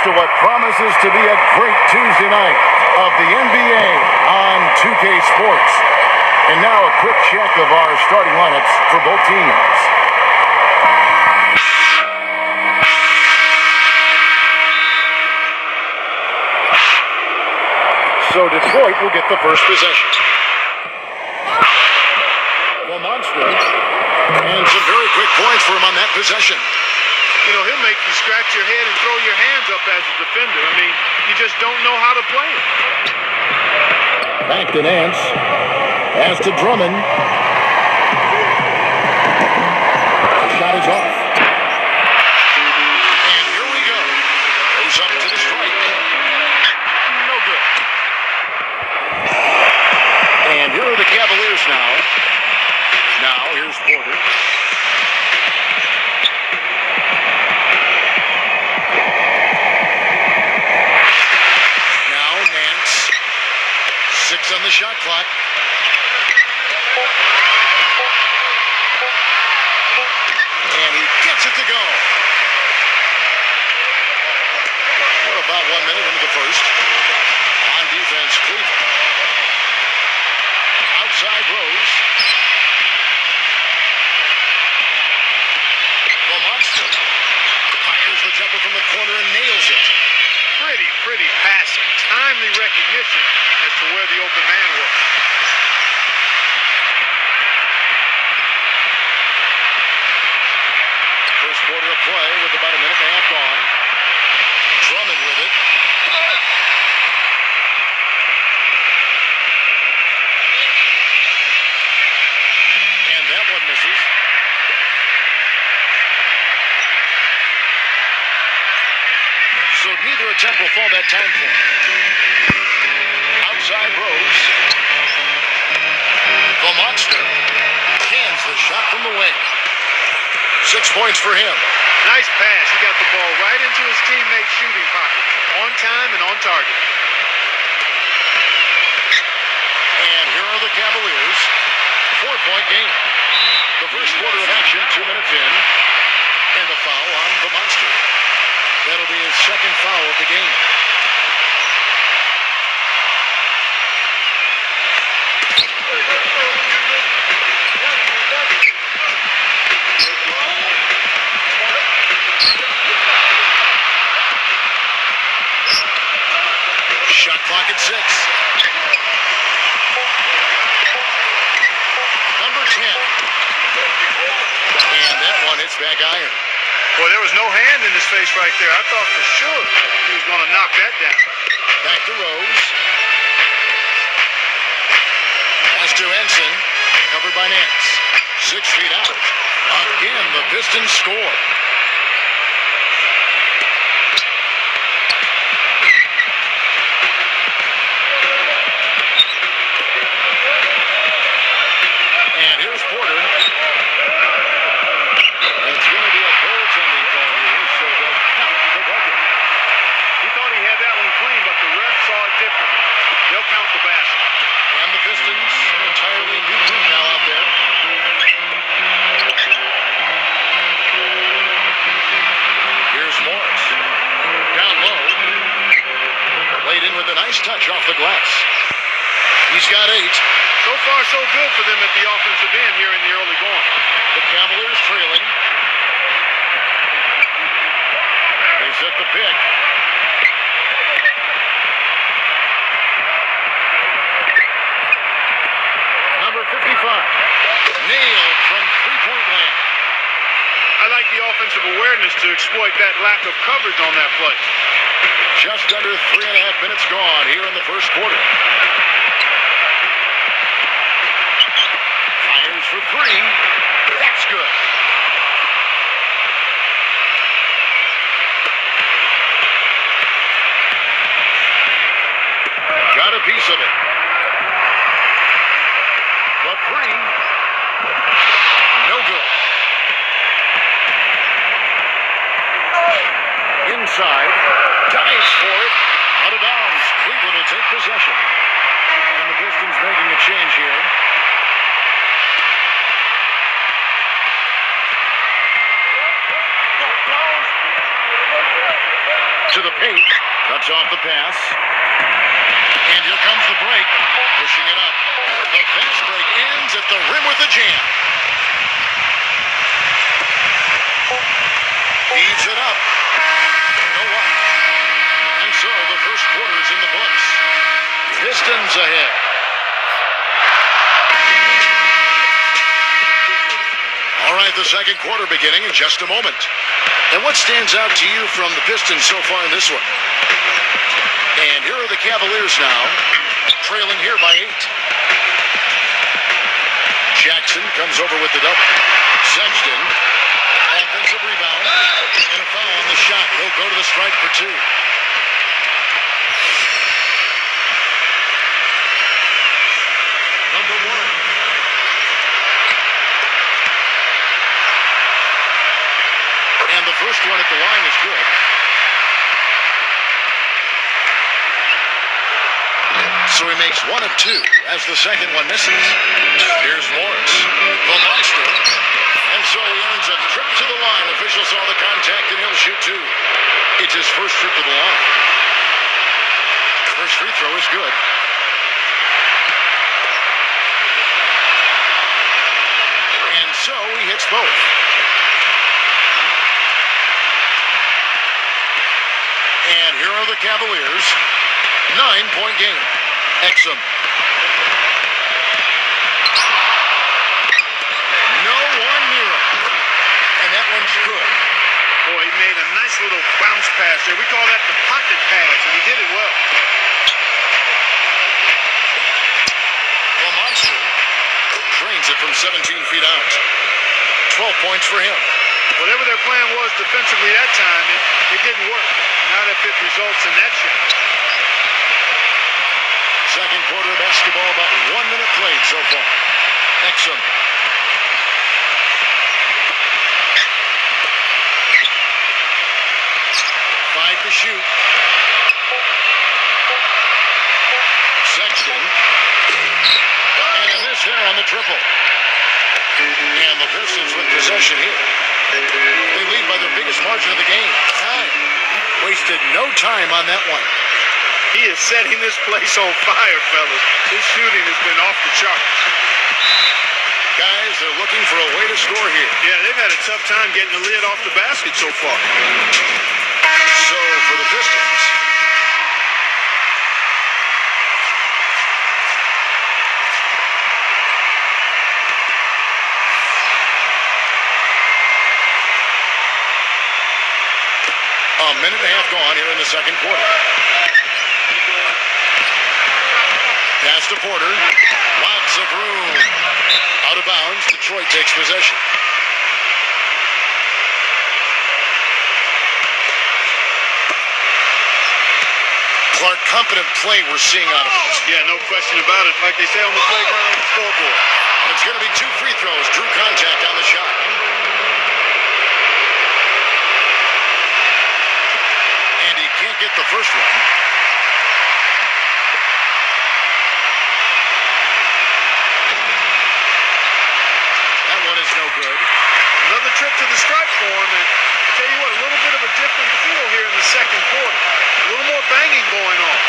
to what promises to be a great Tuesday night of the NBA on 2K Sports. And now a quick check of our starting lineups for both teams. So Detroit will get the first possession. The monster. And some very quick points for him on that possession. You know, he'll make you scratch your head and throw your hands up as a defender. I mean, you just don't know how to play it. Back to Nance. Pass to Drummond. The shot is off. And here we go. Goes up to the strike. No good. And here are the Cavaliers now. Now, here's Porter. On the shot clock. And he gets it to go. We're about 1 minute into the first. On defense, Cleveland. Outside Rose. The monster fires the jumper from the corner and nails it. Pretty passing. Timely recognition as to where the open man was. First quarter of play with about a minute and a half gone. Drummond with it. And that one misses. So neither attempt will fall that time point. Outside Rose. The monster hands the shot from the wing. 6 points for him. Nice pass. He got the ball right into his teammate's shooting pocket. On time and on target. And here are the Cavaliers. 4-point game. The first quarter of action, 2 minutes in. And the foul on the monster. That'll be his second foul of the game. Shot clock at 6. Number 10. And that one hits back iron. Boy, there was no hand in his face right there. I thought for sure he was going to knock that down. Back to Rose. Pass to Ensign. Covered by Nance. 6 feet out. Again, the Pistons score. And here's Porter. It's going to be a goaltending call here, so they'll count the bucket. He thought he had that one clean, but the ref saw it differently. They'll count the basket. And the Pistons, an entirely new group now out there. Here's Morris. Down low. Laid in with a nice touch off the glass. He's got 8. So far, so good for them at the offensive end here in the early going. The Cavaliers trailing. They set the pick. Number 55. Nailed from three-point land. I like the offensive awareness to exploit that lack of coverage on that play. Just under 3.5 minutes gone here in the first quarter. Fires for 3. That's good. Got a piece of it. The 3. No good. Inside. Dives for it. Out of bounds. Cleveland will take possession. And the Pistons making a change here. to the paint. Cuts off the pass. And here comes the break. Pushing it up. The fast break ends at the rim with a jam. Feeds it up. You know what? And so the first quarter is in the books. Pistons ahead. All right, the second quarter beginning in just a moment. And what stands out to you from the Pistons so far in this one? And here are the Cavaliers now, trailing here by 8. Jackson comes over with the double. Sexton, offensive rebound, and a foul on the shot. He'll go to the strike for 2. Number 1. And the first one at the line is good. So he makes 1 of 2 as the second one misses. Here's Morris, the monster. And so he earns a trip to the line. Officials saw the contact and he'll shoot 2. It's his first trip to the line. First free throw is good. And so he hits both. And here are the Cavaliers. 9-point game. Exum. No one near him. And that one's good. Boy, he made a nice little bounce pass there. We call that the pocket pass, and he did it well. The monster drains it from 17 feet out. 12 points for him. Whatever their plan was defensively that time, it didn't work. Not if it results in that shot. Second quarter of basketball, about 1 minute played so far. Exum. 5 to shoot. Sexton. And a miss there on the triple. And the Pistons with possession here. They lead by their biggest margin of the game. 9. Wasted no time on that one. He is setting this place on fire, fellas. His shooting has been off the charts. Guys, they're looking for a way to score here. Yeah, they've had a tough time getting the lid off the basket so far. So for the Pistons, a minute and a half gone here in the second quarter. Pass to Porter. Lots of room. Out of bounds. Detroit takes possession. Clark, competent play we're seeing out of it. Yeah, no question about it. Like they say on the playground, on the scoreboard. And it's going to be 2 free throws. Drew contact on the shot. And he can't get the first one. That one is no good. Another trip to the stripe for him, and I tell you what, a little bit of a different feel here in the second quarter. A little more banging going on.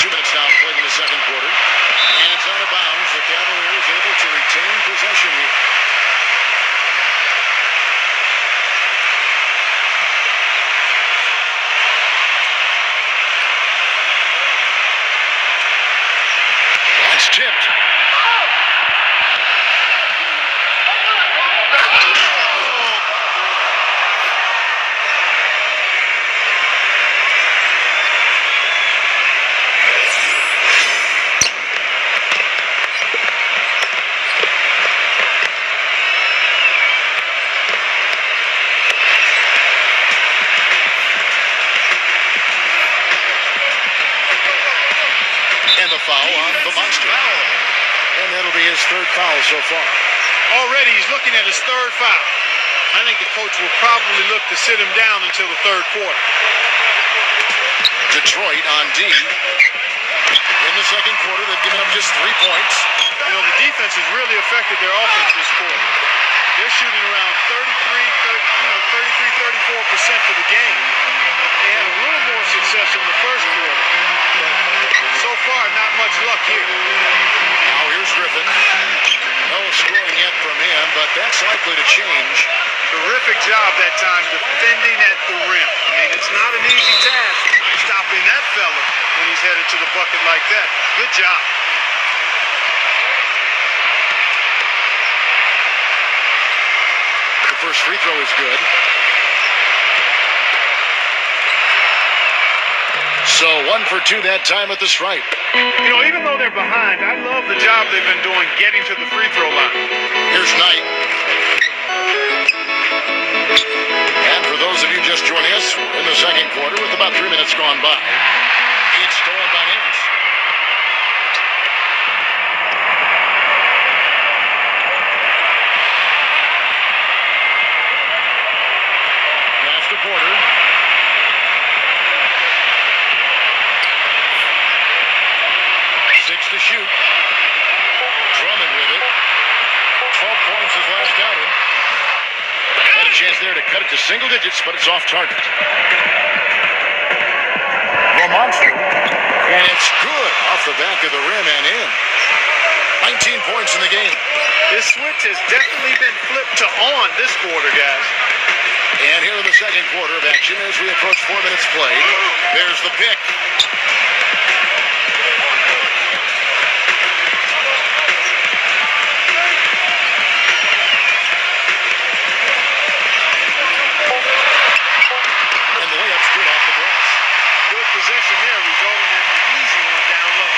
2 minutes now played in the second quarter. And it's out of bounds. The Cavaliers able to retain possession here. That's tipped. And the foul on the monster. And that'll be his 3rd foul so far. Already he's looking at his 3rd foul. I think the coach will probably look to sit him down until the 3rd quarter. Detroit on D. In the second quarter, they've given up just 3 points. You know, the defense has really affected their offense this quarter. They're shooting around 34% for the game. They have success in the first quarter. But so far, not much luck here. Now here's Griffin. No scoring yet from him, but that's likely to change. Terrific job that time defending at the rim. I mean, it's not an easy task stopping that fella when he's headed to the bucket like that. Good job. The first free throw is good. So 1 for 2 that time at the stripe. You know, even though they're behind, I love the job they've been doing getting to the free throw line. Here's Knight. And for those of you just joining us, we're in the second quarter with about 3 minutes gone by. It's stolen by Nance. Pass to Porter. To shoot. Drummond with it. 12 points his last outing. Had a chance there to cut it to single digits, but it's off target. The monster. And it's good off the back of the rim and in. 19 points in the game. This switch has definitely been flipped to on this quarter, guys. And here in the second quarter of action as we approach 4 minutes played. There's the pick. Possession there, resulting in the easy one down low.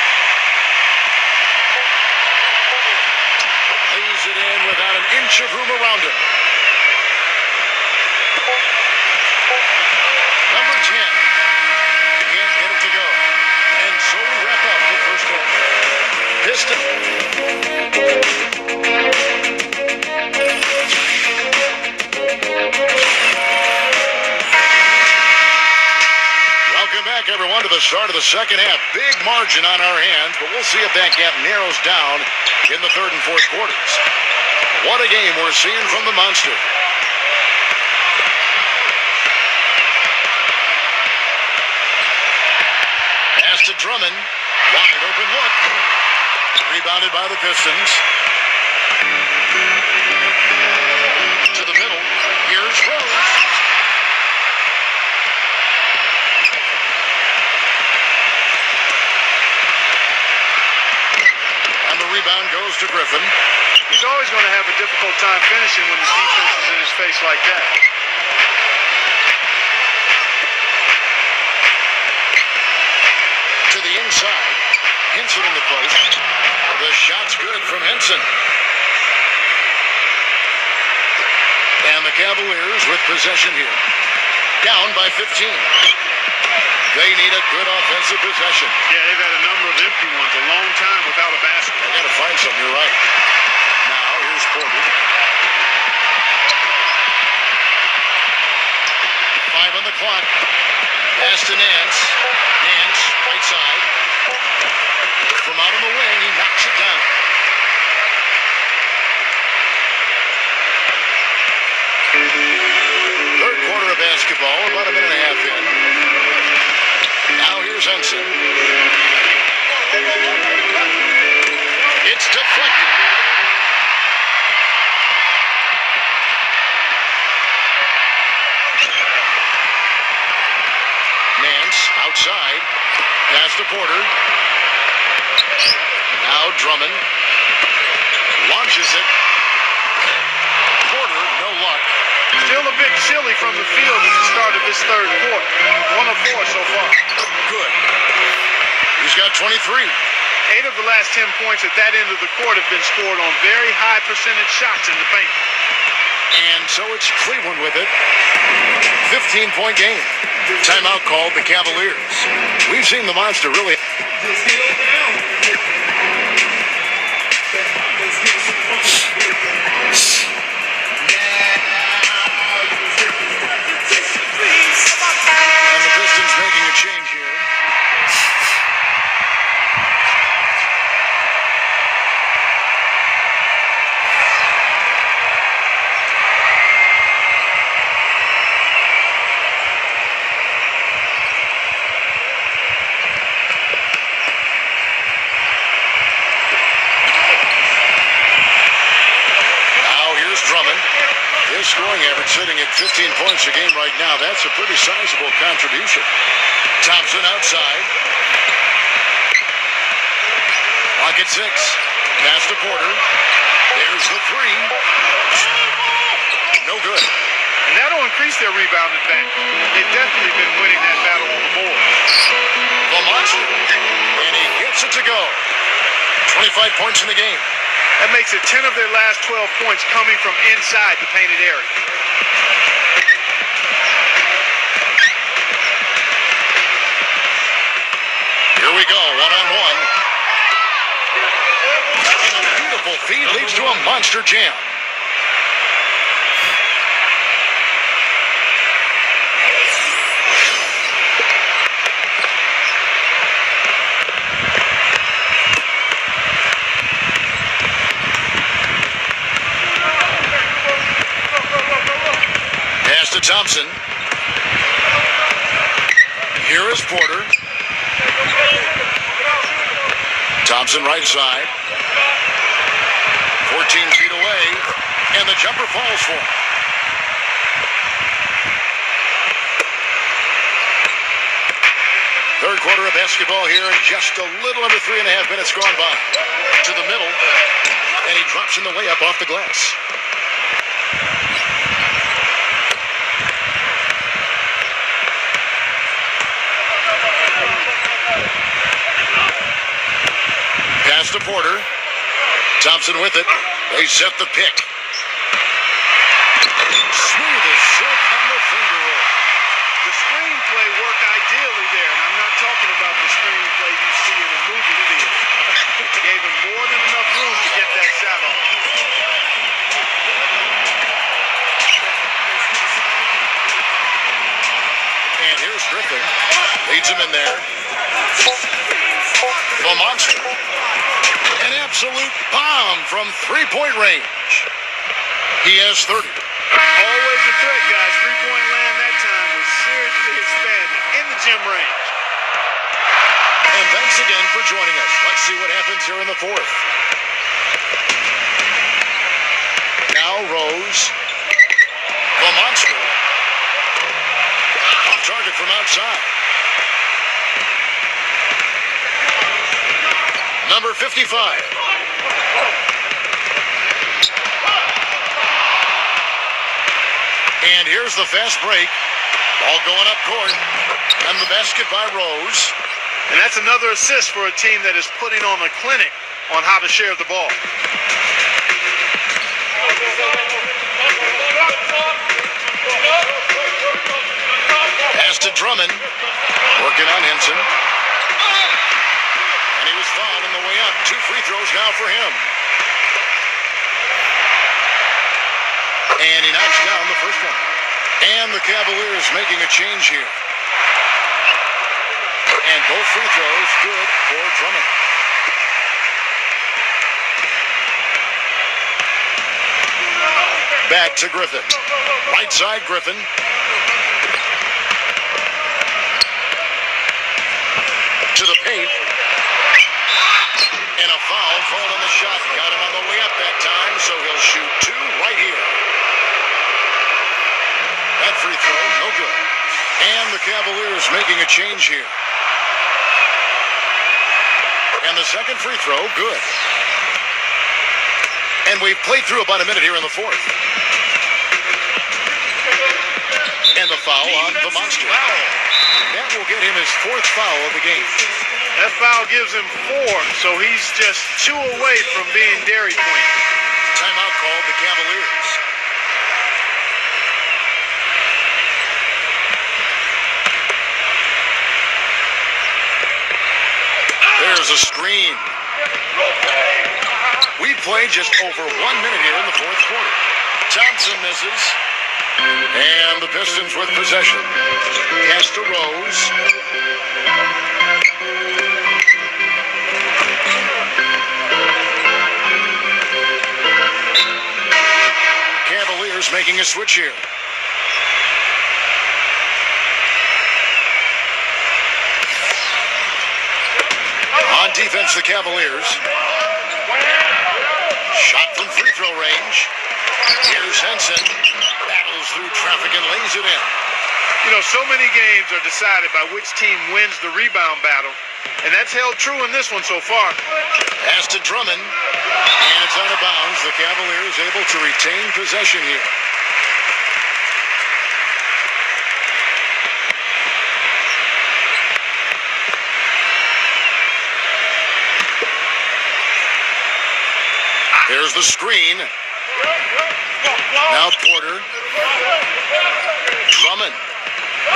Lays it in without an inch of room around him. Number 10. Can't get it to go. And so we wrap up the first half. Welcome back, everyone, to the start of the second half. Big margin on our hands, but we'll see if that gap narrows down in the third and fourth quarters. What a game we're seeing from the Monster. Pass to Drummond. Wide open look. Rebounded by the Pistons. To the middle. Here's Rose. Rebound goes to Griffin. He's always going to have a difficult time finishing when the defense is in his face like that. To the inside. Henson in the post. The shot's good from Henson. And the Cavaliers with possession here. Down by 15. They need a good offensive possession. Yeah, they've had a number of empty ones, a long time without a basket. They got to find something, you're right. Now, here's Porter. 5 on the clock. Pass to Nance. Nance, right side. From out on the wing, he knocks it down. Third quarter of basketball, about a minute and a half in. Now here's Henson. It's deflected. Nance outside. Pass to Porter. Now Drummond. Launches it. Porter, no luck. Still a bit chilly from the field at the start of this third quarter. 1 of 4 so far. Good. He's got 23. 8 of the last 10 points at that end of the court have been scored on very high percentage shots in the paint. And so it's Cleveland with it. 15-point game. Timeout called the Cavaliers. We've seen the Monster really. And the Pistons making a change here. scoring average sitting at 15 points a game right now. That's a pretty sizable contribution. Thompson outside. Clock at 6. Pass to Porter. There's the three. No good. And that'll increase their rebound advantage. They've definitely been winning that battle on the board. The monster. And he gets it to go. 25 points in the game. That makes it 10 of their last 12 points coming from inside the painted area. Here we go, one-on-one. And a beautiful feed leads to a monster jam. Pass to Thompson. Here is Porter. Thompson right side. 14 feet away. And the jumper falls for him. Third quarter of basketball here, and just a little under 3.5 minutes gone by. To the middle. And he drops in the layup off the glass. Pass to Porter. Thompson with it. They set the pick. Smooth as silk on the finger roll. The screenplay worked ideally there, and I'm not talking about the screenplay you see in a movie theater. Gave him more than enough room to get that shot off. And here's Griffin. Leads him in there. The monster. An absolute bomb from three-point range. He has 30. Always a threat, guys. Three-point land that time was seriously expanded in the gym range. And thanks again for joining us. Let's see what happens here in the fourth. Now Rose. The monster. Off target from outside. Number 55. And here's the fast break. Ball going up court. And the basket by Rose. And that's another assist for a team that is putting on a clinic on how to share the ball. Pass to Drummond. Working on Henson. And he was fouled on the way up. 2 free throws now for him. And he knocks down the first one. And the Cavaliers making a change here. And both free throws good for Drummond. Back to Griffin. Right side Griffin. To the paint. And a foul called on the shot. Got him on the way up that time, so he'll shoot 2 right here. That free throw, no good. And the Cavaliers making a change here. And the second free throw, good. And we've played through about a minute here in the fourth. And the foul on the monster. That will get him his 4th foul of the game. That foul gives him 4, so he's just 2 away from being Dairy Queen. Timeout called the Cavaliers. There's a screen. We played just over 1 minute here in the fourth quarter. Thompson misses. And the Pistons with possession. Pass to Rose. Cavaliers making a switch here. On defense, the Cavaliers. Shot from free throw range. Here's Henson. Battles through traffic and lays it in. You know, so many games are decided by which team wins the rebound battle, and that's held true in this one so far. Pass to Drummond, and it's out of bounds. The Cavaliers able to retain possession here. There's the screen. Now Porter. Drummond.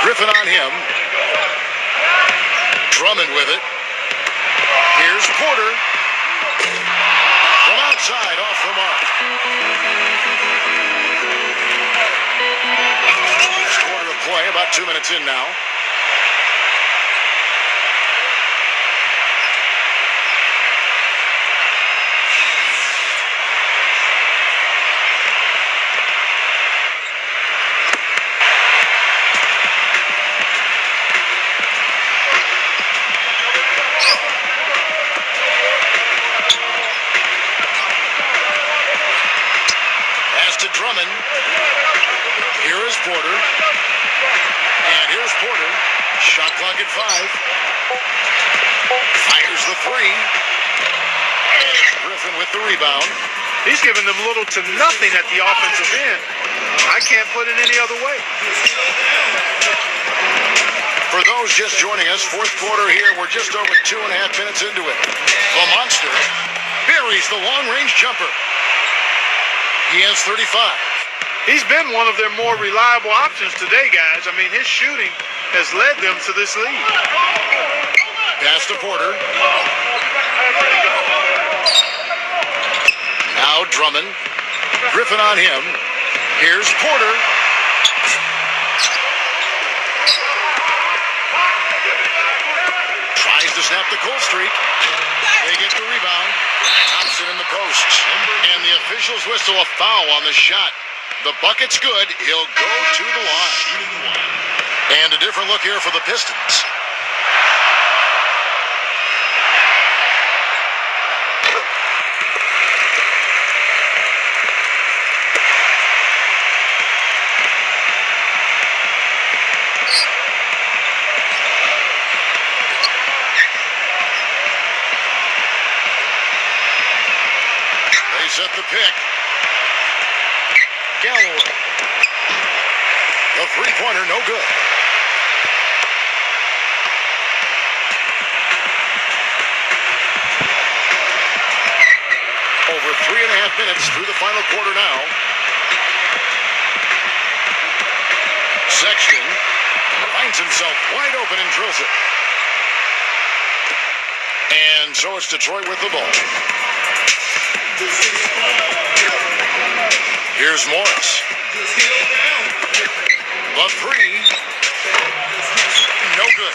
Griffin on him. Drummond with it. Here's Porter. From outside, off the mark. First quarter of play, about 2 minutes in now. Drummond. Here is Porter. And here's Porter. Shot clock at 5. Fires the 3. And Griffin with the rebound. He's given them little to nothing at the offensive end. I can't put it any other way. For those just joining us, fourth quarter here. We're just over 2.5 minutes into it. The Monster buries the long-range jumper. He has 35. He's been one of their more reliable options today, guys. I mean, his shooting has led them to this lead. Pass to Porter. Now Drummond. Griffin on him. Here's Porter. Tries to snap the cold streak. They get the rebound. Thompson in the post. And the officials whistle a foul on the shot. The bucket's good. He'll go to the line. And a different look here for the Pistons. They set the pick. Galloway. The three-pointer, no good. Over 3.5 minutes through the final quarter now. Sexton finds himself wide open and drills it. And so it's Detroit with the ball. Here's Morris. The three. No good.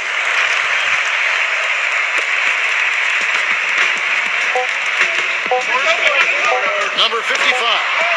Number 55.